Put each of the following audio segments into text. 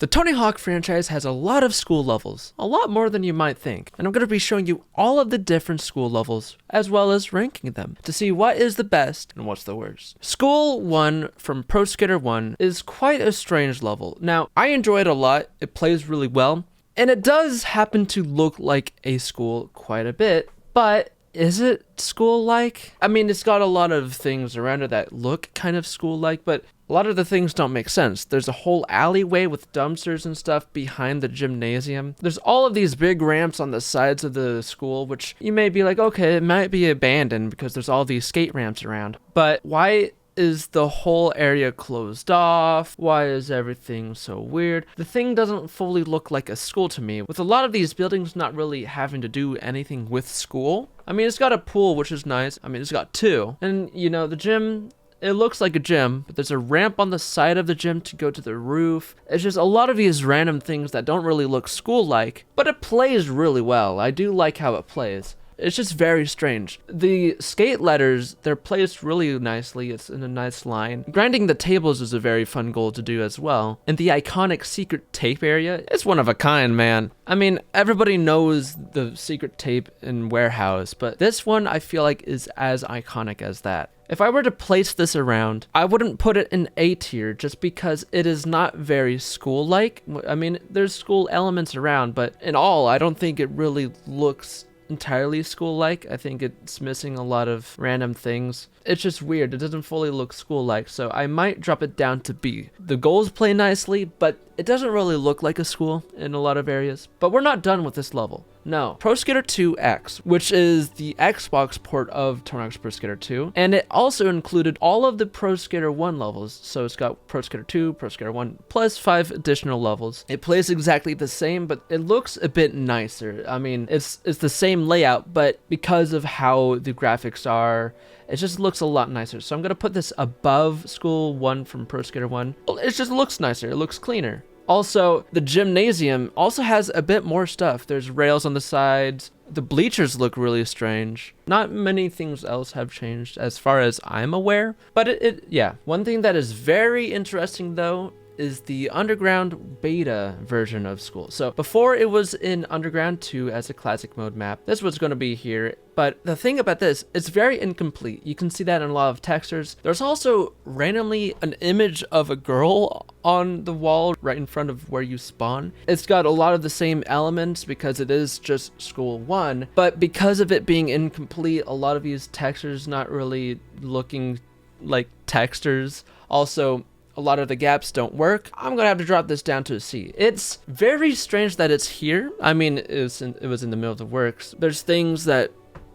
The Tony Hawk franchise has a lot of school levels, a lot more than you might think, and I'm going to be showing you all of the different school levels, as well as ranking them, to see what is the best and what's the worst. School 1 from Pro Skater 1 is quite a strange level. Now, I enjoy it a lot, it plays really well, and it does happen to look like a school quite a bit, but is it school-like? I mean, it's got a lot of things around it that look kind of school-like, but a lot of the things don't make sense. There's a whole alleyway with dumpsters and stuff behind the gymnasium. There's all of these big ramps on the sides of the school, which you may be like, okay, it might be abandoned because there's all these skate ramps around. But why is the whole area closed off? Why is everything so weird? The thing doesn't fully look like a school to me, with a lot of these buildings not really having to do anything with school. I mean, it's got a pool, which is nice. I mean, it's got two. And, you know, the gym, it looks like a gym, but there's a ramp on the side of the gym to go to the roof. It's just a lot of these random things that don't really look school-like, but it plays really well. I do like how it plays. It's just very strange. The skate letters, they're placed really nicely. It's in a nice line. Grinding the tables is a very fun goal to do as well. And the iconic secret tape area, it's one of a kind, man. I mean, everybody knows the secret tape in Warehouse, but this one I feel like is as iconic as that. If I were to place this around, I wouldn't put it in A tier just because it is not very school-like. I mean, there's school elements around, but in all, I don't think it really looks entirely school-like. I think it's missing a lot of random things. It's just weird. It doesn't fully look school-like, so I might drop it down to B. The goals play nicely, but it doesn't really look like a school in a lot of areas. But we're not done with this level. No. Pro Skater 2 X, which is the Xbox port of Tony Hawk's Pro Skater 2, and it also included all of the Pro Skater 1 levels. So it's got Pro Skater 2, Pro Skater 1, plus 5 additional levels. It plays exactly the same, but it looks a bit nicer. I mean, it's the same layout, but because of how the graphics are, it just looks a lot nicer. So I'm going to put this above School 1 from Pro Skater 1. It just looks nicer. It looks cleaner. Also, the gymnasium also has a bit more stuff. There's rails on the sides. The bleachers look really strange. Not many things else have changed as far as I'm aware. But yeah. One thing that is very interesting though is the Underground beta version of School. So before it was in Underground 2 as a classic mode map, this was going to be here. But the thing about this, it's very incomplete. You can see that in a lot of textures. There's also randomly an image of a girl on the wall right in front of where you spawn. It's got a lot of the same elements because it is just School 1, but because of it being incomplete, a lot of these textures not really looking like textures. Also, a lot of the gaps don't work. I'm gonna have to drop this down to a C. It's very strange that it's here. I mean, it was in the middle of the works. There's things that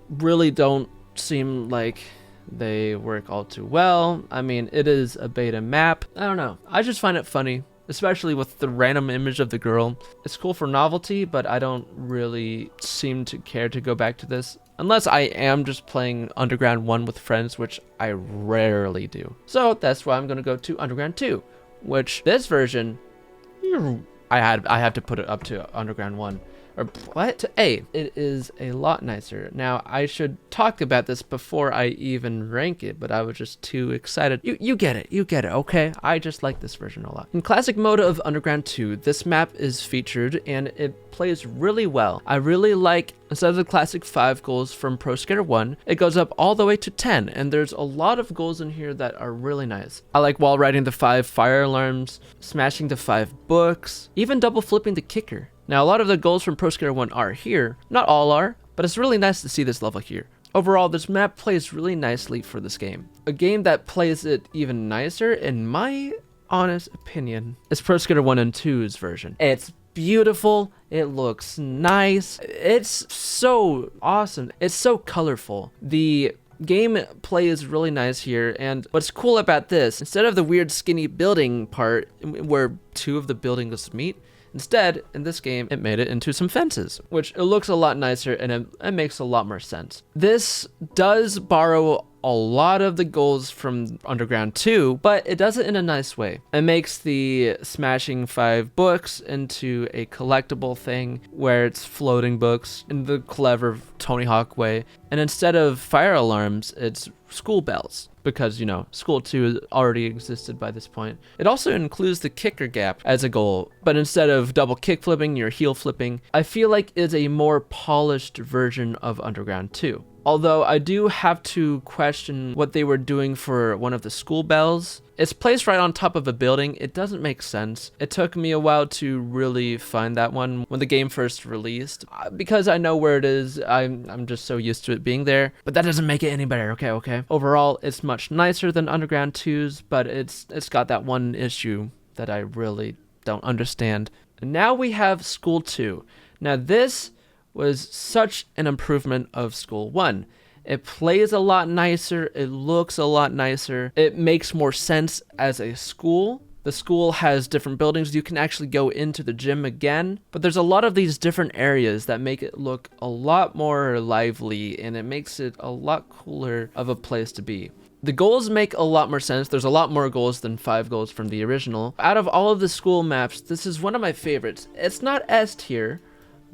really don't seem like they work all too well. I mean, it is a beta map. I don't know. I just find it funny, especially with the random image of the girl. It's cool for novelty, but I don't really seem to care to go back to this. Unless I am just playing Underground 1 with friends, which I rarely do. So that's why I'm going to go to Underground 2, which this version, I have to put it up to Underground 1. Or what? To A. It is a lot nicer. Now, I should talk about this before I even rank it, but I was just too excited. You get it, okay? I just like this version a lot. In classic mode of Underground 2, this map is featured and it plays really well. I really like, instead of the classic 5 goals from Pro Skater 1, it goes up all the way to 10, and there's a lot of goals in here that are really nice. I like wall riding the 5 fire alarms, smashing the 5 books, even double flipping the kicker. Now, a lot of the goals from Pro Skater 1 are here. Not all are, but it's really nice to see this level here. Overall, this map plays really nicely for this game. A game that plays it even nicer, in my honest opinion, is Pro Skater 1 and 2's version. It's beautiful. It looks nice. It's so awesome. It's so colorful. The game plays really nice here, and what's cool about this, instead of the weird skinny building part where 2 of the buildings meet, instead, in this game, it made it into some fences, which it looks a lot nicer and it makes a lot more sense. This does borrow a lot of the goals from Underground 2, but it does it in a nice way. It makes the smashing 5 books into a collectible thing where it's floating books in the clever Tony Hawk way. And instead of fire alarms, it's school bells, because, you know, School 2 already existed by this point. It also includes the kicker gap as a goal, but instead of double kick flipping, you're heel flipping. I feel like it's a more polished version of Underground 2. Although I do have to question what they were doing for one of the school bells. It's placed right on top of a building. It doesn't make sense. It took me a while to really find that one when the game first released. Because I know where it is, I'm just so used to it being there. But that doesn't make it any better, okay? Overall, it's much nicer than Underground 2's, but it's got that one issue that I really don't understand. And now we have School 2. Now this was such an improvement of School 1. It plays a lot nicer, it looks a lot nicer, it makes more sense as a school. The school has different buildings, you can actually go into the gym again, but there's a lot of these different areas that make it look a lot more lively, and it makes it a lot cooler of a place to be. The goals make a lot more sense. There's a lot more goals than 5 goals from the original. Out of all of the school maps, this is one of my favorites. It's not S tier,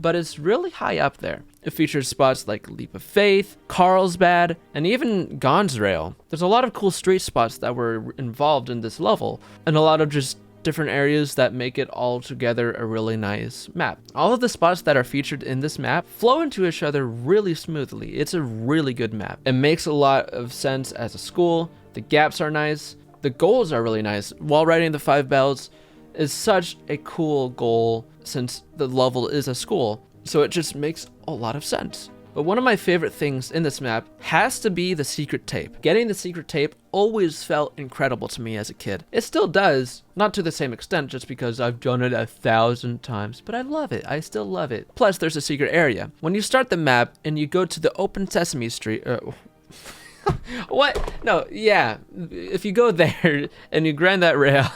but it's really high up there. It features spots like Leap of Faith, Carlsbad, and even Gonzrail. There's a lot of cool street spots that were involved in this level, and a lot of just different areas that make it all together a really nice map. All of the spots that are featured in this map flow into each other really smoothly. It's a really good map. It makes a lot of sense as a school. The gaps are nice. The goals are really nice. While riding the 5 bells is such a cool goal since the level is a school, so it just makes a lot of sense. But one of my favorite things in this map has to be the secret tape. Getting the secret tape always felt incredible to me as a kid. It still does, not to the same extent just because I've done it 1,000 times, but I love it. I still love it. Plus, there's a secret area. When you start the map and you go to the open Sesame Street, what? No, yeah. If you go there and you grind that rail,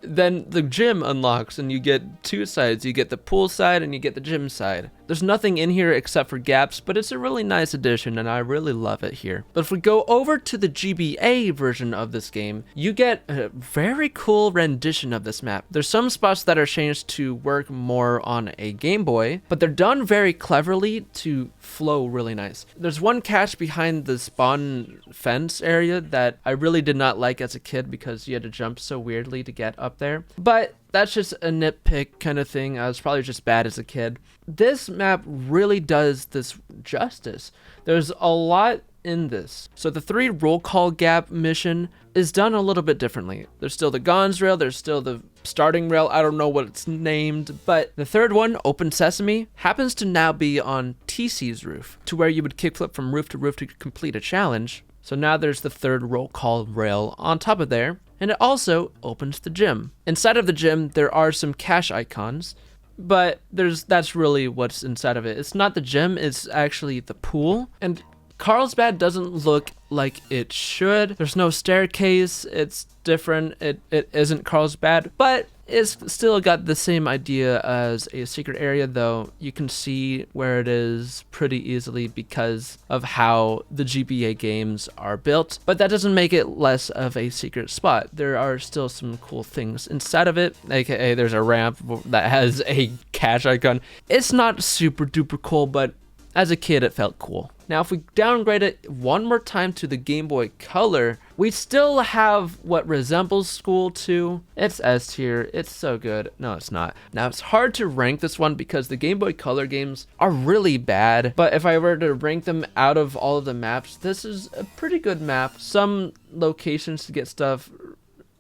then the gym unlocks and you get 2 sides. You get the pool side and you get the gym side. There's nothing in here except for gaps, but it's a really nice addition and I really love it here. But if we go over to the GBA version of this game, you get a very cool rendition of this map. There's some spots that are changed to work more on a Game Boy, but they're done very cleverly to flow really nice. There's one catch behind the spawn fence area that I really did not like as a kid because you had to jump so weirdly to get up there. But that's just a nitpick kind of thing. I was probably just bad as a kid. This map really does this justice. There's a lot in this. So the 3 roll call gap mission is done a little bit differently. There's still the Gons rail, there's still the starting rail, I don't know what it's named, but the 3rd one, Open Sesame, happens to now be on TC's roof, to where you would kickflip from roof to complete a challenge. So now there's the 3rd roll call rail on top of there, and it also opens the gym. Inside of the gym, there are some cash icons, but that's really what's inside of it. It's not the gym, it's actually the pool. And Carlsbad doesn't look like it should. There's no staircase, it's different. It isn't Carlsbad, but it's still got the same idea as a secret area, though you can see where it is pretty easily because of how the GBA games are built. But that doesn't make it less of a secret spot. There are still some cool things inside of it, aka there's a ramp that has a cash icon. It's not super duper cool, but as a kid, it felt cool. Now, if we downgrade it one more time to the Game Boy Color, we still have what resembles School 2. It's S tier. It's so good. No, it's not. Now, it's hard to rank this one because the Game Boy Color games are really bad. But if I were to rank them out of all of the maps, this is a pretty good map. Some locations to get stuff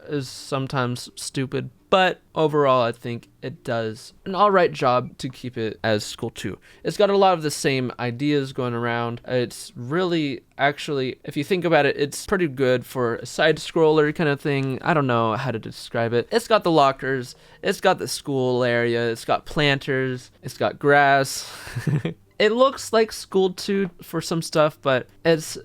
is sometimes stupid, but overall I think it does an alright job to keep it as School 2. It's got a lot of the same ideas going around. It's really, actually, if you think about it, it's pretty good for a side scroller kind of thing. I don't know how to describe it. It's got the lockers, it's got the school area, it's got planters, it's got grass. It looks like School 2 for some stuff, but it's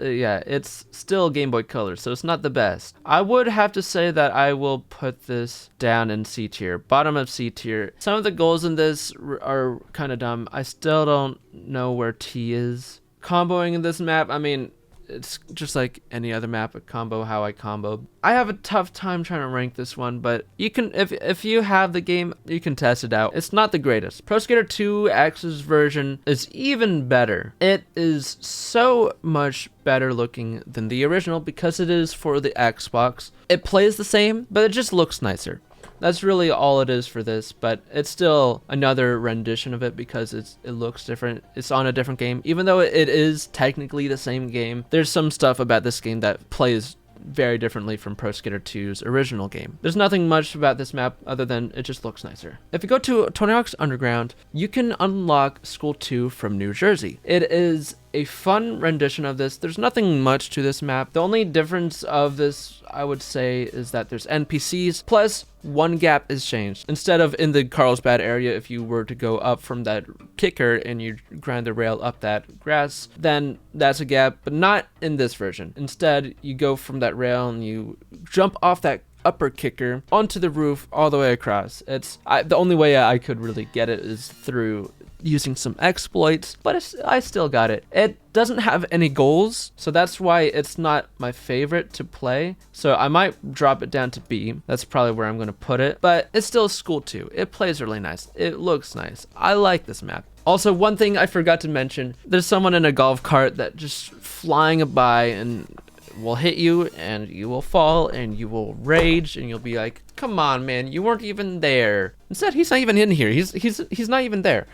still Game Boy Color, so it's not the best. I would have to say that I will put this down in C tier, bottom of C tier. Some of the goals in this are kind of dumb. I still don't know where T is. Comboing in this map, I mean, it's just like any other map, a combo how I combo. I have a tough time trying to rank this one, but you can, if you have the game, you can test it out. It's not the greatest. Pro Skater 2X's version is even better. It is so much better looking than the original because it is for the Xbox. It plays the same, but it just looks nicer. That's really all it is for this, but it's still another rendition of it because it looks different. It's on a different game. Even though it is technically the same game, there's some stuff about this game that plays very differently from Pro Skater 2's original game. There's nothing much about this map other than it just looks nicer. If you go to Tony Hawk's Underground, you can unlock School 2 from New Jersey. It is a fun rendition of this. There's nothing much to this map. The only difference of this, I would say, is that there's NPCs, plus one gap is changed. Instead of in the Carlsbad area, if you were to go up from that kicker and you grind the rail up that grass, then that's a gap, but not in this version. Instead, you go from that rail and you jump off that upper kicker onto the roof all the way across. The only way I could really get it is through using some exploits, but I still got it. It doesn't have any goals, so that's why it's not my favorite to play. So I might drop it down to B. That's probably where I'm going to put it, but it's still School 2. It plays really nice. It looks nice. I like this map. Also, one thing I forgot to mention, there's someone in a golf cart that just flying by and will hit you and you will fall and you will rage and you'll be like, come on, man, you weren't even there. Instead, he's not even in here. He's not even there.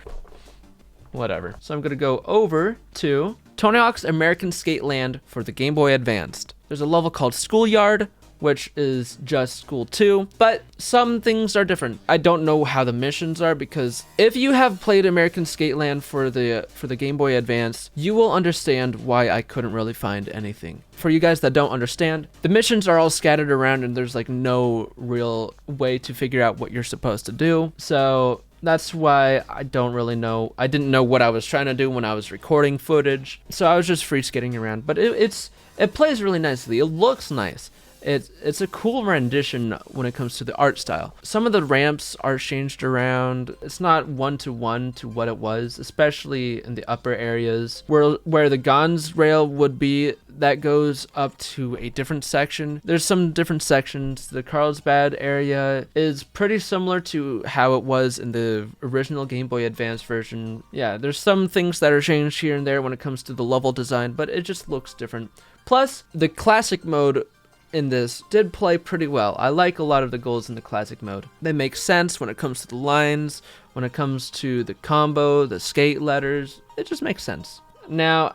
Whatever. So I'm gonna go over to Tony Hawk's American Skateland for the Game Boy Advanced. There's a level called Schoolyard, which is just School 2, but some things are different. I don't know how the missions are because if you have played American Skateland for the Game Boy Advance, you will understand why I couldn't really find anything. For you guys that don't understand, the missions are all scattered around and there's like no real way to figure out what you're supposed to do. So that's why I don't really know. I didn't know what I was trying to do when I was recording footage. So I was just free skating around, but it plays really nicely. It looks nice. It's a cool rendition when it comes to the art style. Some of the ramps are changed around. It's not one-to-one to what it was, especially in the upper areas where the Gons rail would be. That goes up to a different section. There's some different sections. The Carlsbad area is pretty similar to how it was in the original Game Boy Advance version. Yeah, there's some things that are changed here and there when it comes to the level design, but it just looks different. Plus, the classic mode in this did play pretty well. I like a lot of the goals in the classic mode. They make sense when it comes to the lines, when it comes to the combo, the skate letters. It just makes sense. Now,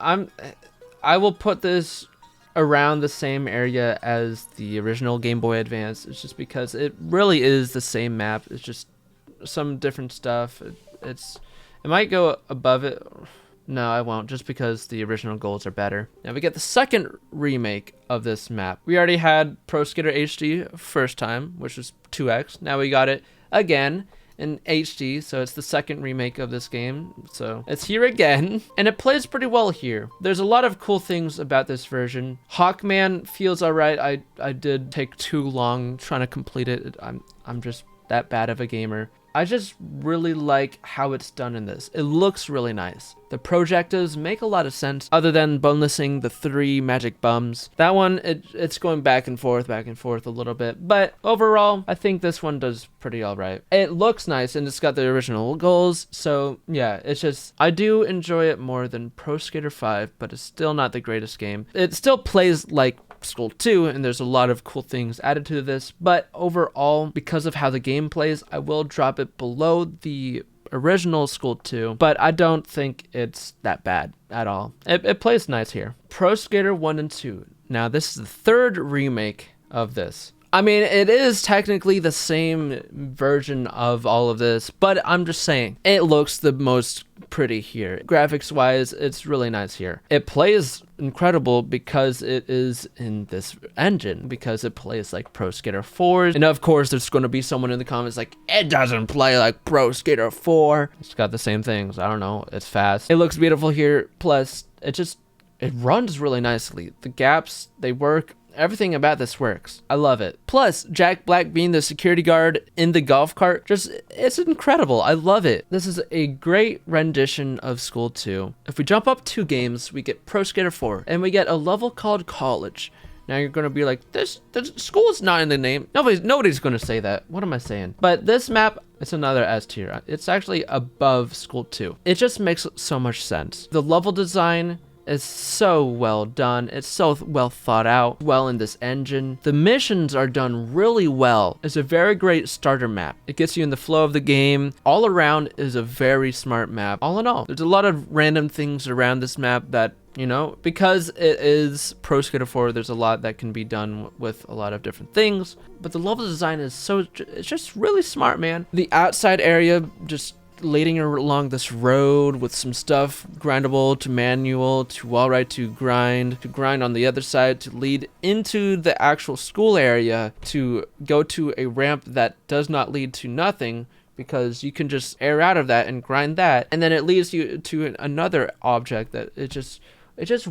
I will put this around the same area as the original Game Boy Advance. It's just because it really is the same map. It's just some different stuff. It might go above it. No, I won't, just because the original goals are better. Now we get the second remake of this map. We already had Pro Skater HD first time, which was 2X. Now we got it again in HD, so it's the second remake of this game. So it's here again, and it plays pretty well here. There's a lot of cool things about this version. Hawkman feels alright. I did take too long trying to complete it. I'm just that bad of a gamer. I just really like how it's done in this. It looks really nice. The projectives make a lot of sense other than bonusing the 3 magic bums. That one, it's going back and forth a little bit. But overall, I think this one does pretty alright. It looks nice and it's got the original goals. So yeah, it's just, I do enjoy it more than Pro Skater 5, but it's still not the greatest game. It still plays like School 2, and there's a lot of cool things added to this, but overall, because of how the game plays, I will drop it below the original School 2, but I don't think it's that bad at all. It plays nice here. Pro Skater 1 and 2. Now, this is the third remake of this. I mean, it is technically the same version of all of this, but I'm just saying, it looks the most pretty here. Graphics wise, it's really nice here. It plays incredible because it is in this engine, because it plays like Pro Skater 4. And of course, there's going to be someone in the comments like, it doesn't play like Pro Skater 4. It's got the same things. I don't know. It's fast. It looks beautiful here. Plus, it runs really nicely. The gaps, they work. Everything about this works. I love it. Plus, Jack Black being the security guard in the golf cart, it's incredible. I love it. This is a great rendition of School 2. If we jump up 2 games, we get Pro Skater 4, and we get a level called College. Now you're gonna be like, this school is not in the name. Nobody's gonna say that. What am I saying? But this map, it's another S tier. It's actually above School 2. It just makes so much sense. The level design is so well done. It's so well thought out, well in this engine. The missions are done really well. It's a very great starter map. It gets you in the flow of the game. All around is a very smart map. All in all, there's a lot of random things around this map that, you know, because it is Pro Skater 4, there's a lot that can be done with a lot of different things. But the level design is it's just really smart, man. The outside area, just leading along this road with some stuff grindable to manual to wallride to grind on the other side to lead into the actual school area to go to a ramp that does not lead to nothing, because you can just air out of that and grind that, and then it leads you to another object that it just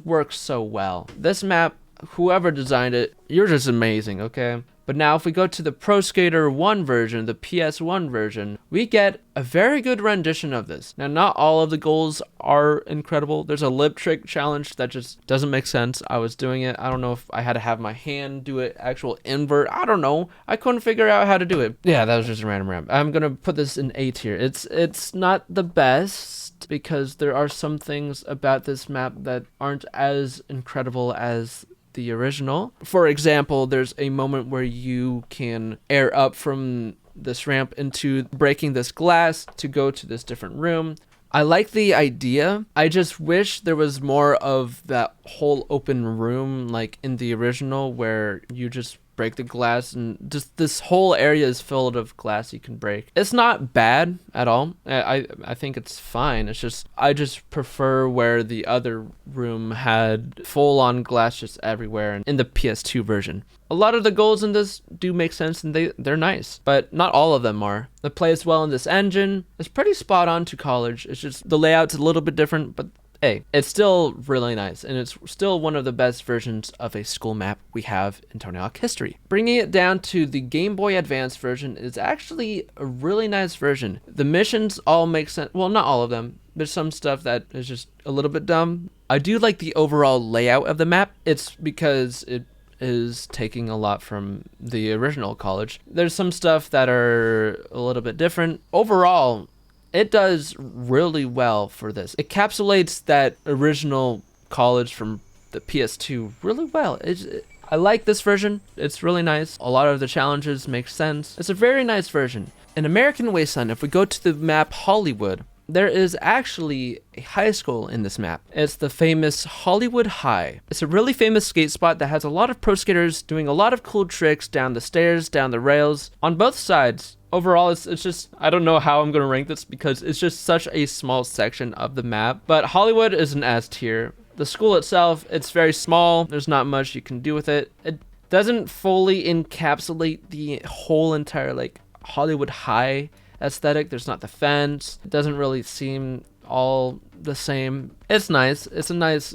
works so well. This map, whoever designed it, you're just amazing, okay? But now if we go to the Pro Skater 1 version, the PS1 version, we get a very good rendition of this. Now, not all of the goals are incredible. There's a lip trick challenge that just doesn't make sense. I was doing it. I don't know if I had to have my hand do it, actual invert. I don't know. I couldn't figure out how to do it. Yeah, that was just a random ramp. I'm going to put this in A tier. It's not the best, because there are some things about this map that aren't as incredible as the original. For example, there's a moment where you can air up from this ramp into breaking this glass to go to this different room. I like the idea. I just wish there was more of that whole open room like in the original, where you just break the glass and just this whole area is filled of glass you can break. It's not bad at all. I think it's fine. It's just I just prefer where the other room had full-on glass just everywhere, and in the PS2 version. A lot of the goals in this do make sense, and they're nice, but not all of them are. It plays well in this engine. It's pretty spot on to College. It's just the layout's a little bit different, but hey, it's still really nice, and it's still one of the best versions of a school map we have in Tony Hawk history. Bringing it down to the Game Boy Advance version is actually a really nice version. The missions all make sense. Well, not all of them. There's some stuff that is just a little bit dumb. I do like the overall layout of the map. It's because it is taking a lot from the original College. There's some stuff that are a little bit different. Overall, it does really well for this. It encapsulates that original College from the PS2 really well. I like this version. It's really nice. A lot of the challenges make sense. It's a very nice version. In American Wasteland, if we go to the map Hollywood, there is actually a high school in this map. It's the famous Hollywood High. It's a really famous skate spot that has a lot of pro skaters doing a lot of cool tricks down the stairs, down the rails, on both sides. Overall, it's just, I don't know how I'm going to rank this because it's just such a small section of the map. But Hollywood is an S tier. The school itself, it's very small. There's not much you can do with it. It doesn't fully encapsulate the whole entire like Hollywood High aesthetic. There's not the fence. It doesn't really seem all the same. It's nice. It's a nice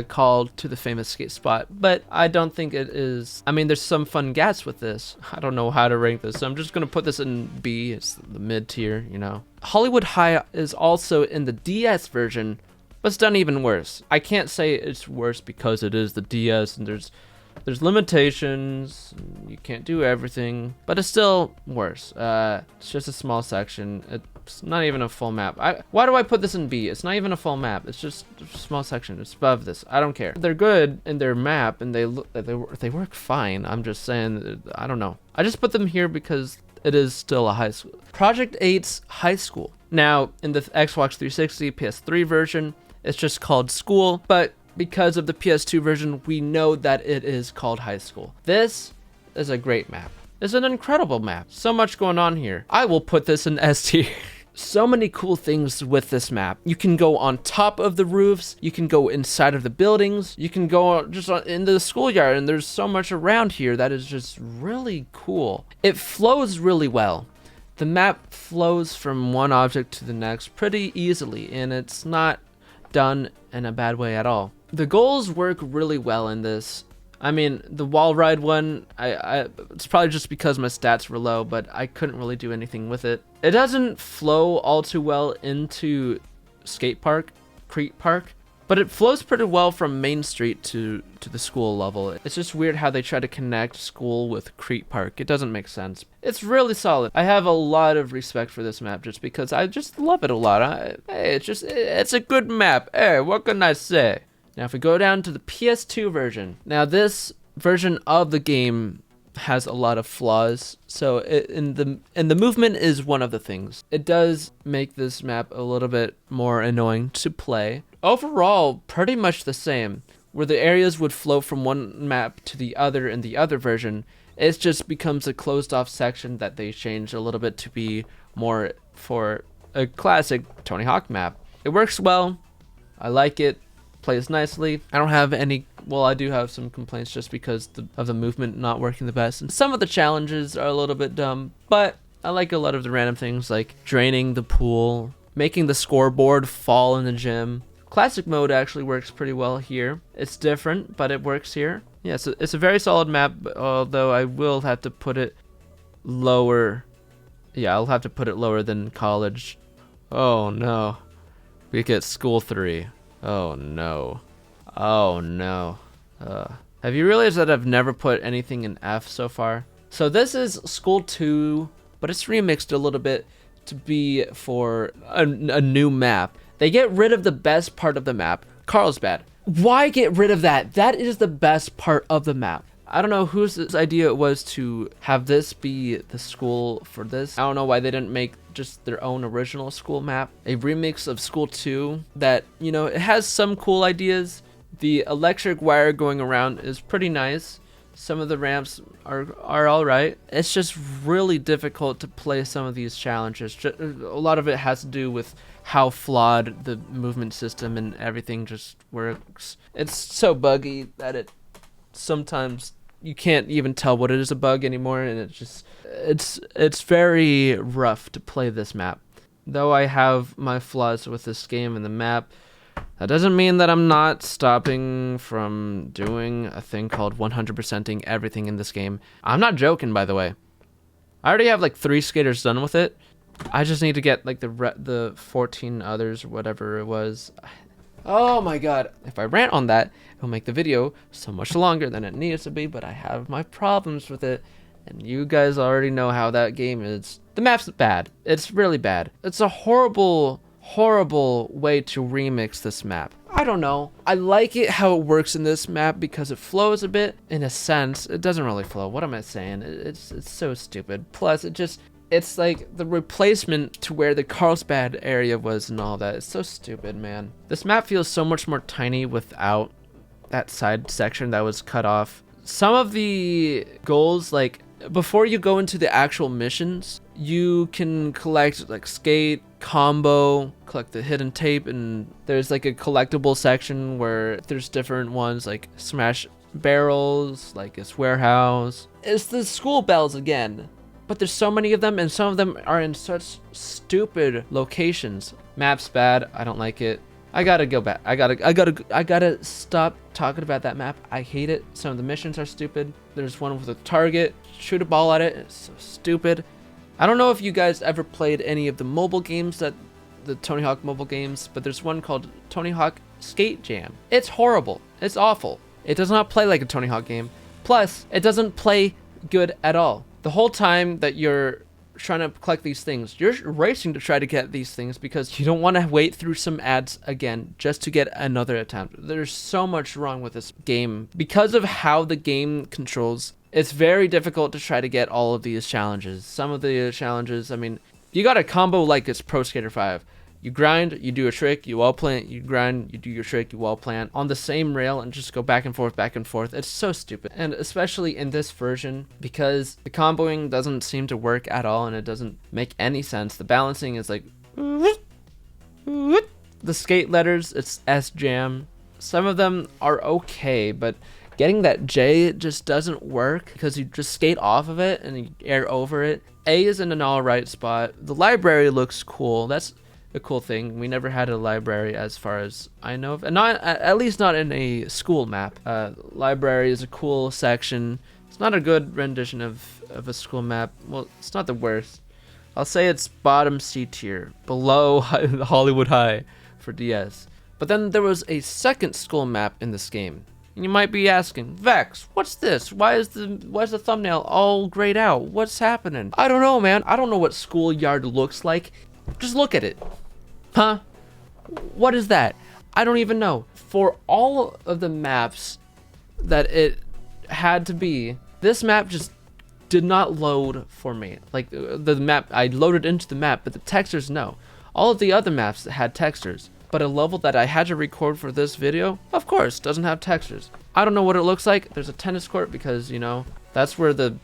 call to the famous skate spot, but I don't think it is. I mean, there's some fun gats with this. I don't know how to rank this, so I'm just gonna put this in B. It's the mid tier, you know. Hollywood High is also in the DS version, but it's done even worse. I can't say it's worse because it is the DS and there's limitations, you can't do everything, but it's still worse. It's just a small section. It's not even a full map. Why do I put this in B? It's not even a full map. It's just a small section. It's above this. I don't care. They're good in their map and they work fine. I'm just saying, I don't know. I just put them here because it is still a high school. Project 8's High School. Now, in the Xbox 360 PS3 version, it's just called School, but because of the PS2 version, we know that it is called High School. This is a great map. It's an incredible map. So much going on here. I will put this in S tier. So many cool things with this map. You can go on top of the roofs. You can go inside of the buildings. You can go just into the schoolyard, and there's so much around here that is just really cool. It flows really well. The map flows from one object to the next pretty easily, and it's not done in a bad way at all. The goals work really well in this. I mean, the wall ride one, it's probably just because my stats were low, but I couldn't really do anything with it. It doesn't flow all too well into skate park, Creek Park, but it flows pretty well from Main Street to the school level. It's just weird how they try to connect school with Creek Park. It doesn't make sense. It's really solid. I have a lot of respect for this map just because I just love it a lot. It's a good map. Hey, what can I say? Now, if we go down to the PS2 version, now this version of the game has a lot of flaws. So the movement is one of the things. It does make this map a little bit more annoying to play. Overall, pretty much the same. Where the areas would flow from one map to the other in the other version, it just becomes a closed off section that they changed a little bit to be more for a classic Tony Hawk map. It works well. I like it. Plays nicely. I don't have any, well, I do have some complaints just because of the movement not working the best. And some of the challenges are a little bit dumb, but I like a lot of the random things like draining the pool, making the scoreboard fall in the gym. Classic mode actually works pretty well here. It's different, but it works here. Yeah, so it's a very solid map, although I will have to put it lower. Yeah, I'll have to put it lower than college. Oh no. We get school 3. Oh no. Oh no. Have you realized that I've never put anything in F so far? So this is School 2, but it's remixed a little bit to be for a new map. They get rid of the best part of the map, Carlsbad. Why get rid of that? That is the best part of the map. I don't know whose idea it was to have this be the school for this. I don't know why they didn't make just their own original school map. A remix of School 2 that, you know, it has some cool ideas. The electric wire going around is pretty nice. Some of the ramps are all right. It's just really difficult to play some of these challenges. A lot of it has to do with how flawed the movement system and everything just works. It's so buggy that it sometimes you can't even tell what it is a bug anymore, and it's very rough to play this map. Though I have my flaws with this game and the map, that doesn't mean that I'm not stopping from doing a thing called 100%ing everything in this game. I'm not joking, by the way. I already have like 3 skaters done with it. I just need to get like the 14 others or whatever it was. Oh my god. If I rant on that, it'll make the video so much longer than it needs to be, but I have my problems with it, and you guys already know how that game is. The map's bad. It's really bad. It's a horrible way to remix this map. I don't know. I like it how it works in this map because it flows a bit. In a sense, it doesn't really flow. What am I saying? It's so stupid. Plus, it's like the replacement to where the Carlsbad area was and all that. It's so stupid, man. This map feels so much more tiny without that side section that was cut off. Some of the goals, like before you go into the actual missions, you can collect like skate, combo, collect the hidden tape, and there's like a collectible section where there's different ones like smash barrels, like it's warehouse. It's the school bells again. But there's so many of them, and some of them are in such stupid locations. Map's bad. I don't like it. I gotta go back. I gotta stop talking about that map. I hate it. Some of the missions are stupid. There's one with a target. Shoot a ball at it. It's so stupid. I don't know if you guys ever played any of the mobile games, the Tony Hawk mobile games, but there's one called Tony Hawk Skate Jam. It's horrible. It's awful. It does not play like a Tony Hawk game. Plus, it doesn't play good at all. The whole time that you're trying to collect these things, you're racing to try to get these things because you don't want to wait through some ads again just to get another attempt. There's so much wrong with this game. Because of how the game controls, it's very difficult to try to get all of these challenges. Some of the challenges, I mean, you got a combo like it's Pro Skater 5. You grind, you do a trick, you wall plant, you grind, you do your trick, you wall plant on the same rail and just go back and forth, back and forth. It's so stupid. And especially in this version, because the comboing doesn't seem to work at all and it doesn't make any sense. The balancing is like... The skate letters, it's S-Jam. Some of them are okay, but getting that J just doesn't work because you just skate off of it and you air over it. A is in an alright spot. The library looks cool. That's a cool thing. We never had a library as far as I know of, and not at least not in a school map. Library is a cool section. It's not a good rendition of a school map. Well, it's not the worst. I'll say it's bottom C tier, below Hollywood High for DS. But then there was a second school map in this game. And you might be asking, Vex, what's this? Why is the thumbnail all grayed out? What's happening? I don't know, man. I don't know what schoolyard looks like. Just look at it. Huh? What is that? I don't even know. For all of the maps that it had to be, this map just did not load for me. Like the map, I loaded into the map, but the textures, no. All of the other maps had textures, but a level that I had to record for this video, of course, doesn't have textures. I don't know what it looks like. There's a tennis court because, you know, that's where the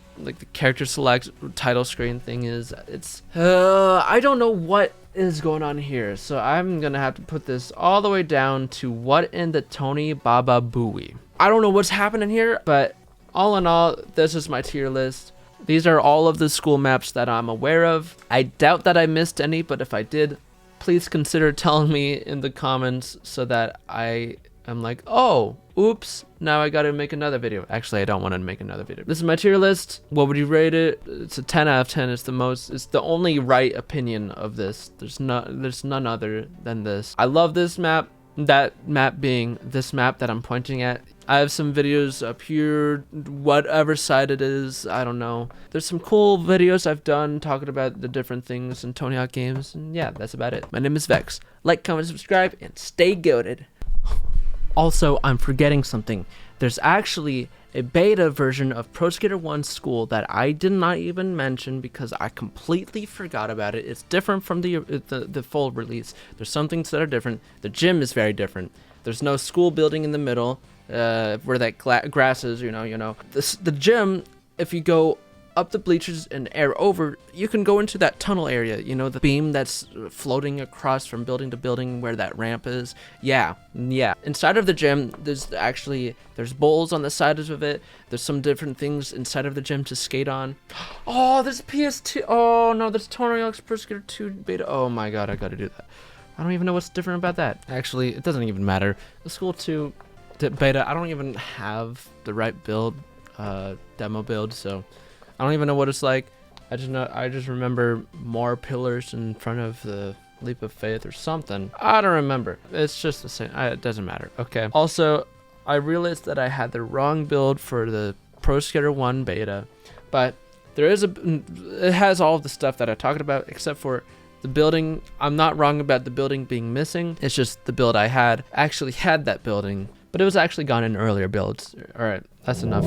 character select title screen thing is. It's I don't know what is going on here, so I'm gonna have to put this all the way down to what in the Tony Baba Booey. I don't know what's happening here, but all in all, this is my tier list. These are all of the school maps that I'm aware of. I doubt that I missed any, but if I did, please consider telling me in the comments so that I am like, oh, oops, now I gotta make another video. Actually, I don't want to make another video. This is my tier list. What would you rate it? It's a 10 out of 10. It's the only right opinion of this. There's none other than this. I love this map. That map being this map that I'm pointing at. I have some videos up here, whatever side it is, I don't know. There's some cool videos I've done talking about the different things in Tony Hawk games, and yeah, that's about it. My name is Vex. Like, comment, subscribe, and stay goated. Also, I'm forgetting something. There's actually a beta version of Pro Skater 1 School that I did not even mention because I completely forgot about it. It's different from the full release. There's some things that are different. The gym is very different. There's no school building in the middle where that grass is, you know. The gym, if you go up the bleachers and air over, you can go into that tunnel area, you know, the beam that's floating across from building to building where that ramp is. Yeah. Inside of the gym, there's bowls on the sides of it. There's some different things inside of the gym to skate on. Oh, there's PS2. Oh no, there's Tony Hawk's Pro Skater 2 beta. Oh my god, I gotta do that. I don't even know what's different about that. Actually, it doesn't even matter. The School 2 beta, I don't even have the right build, demo build, so I don't even know what it's like. I just remember more pillars in front of the leap of faith or something. I don't remember. It's just the same. It doesn't matter. Okay. Also, I realized that I had the wrong build for the Pro Skater 1 beta, but it has all of the stuff that I talked about except for the building. I'm not wrong about the building being missing. It's just the build I had actually had that building, but it was actually gone in earlier builds. All right, that's enough.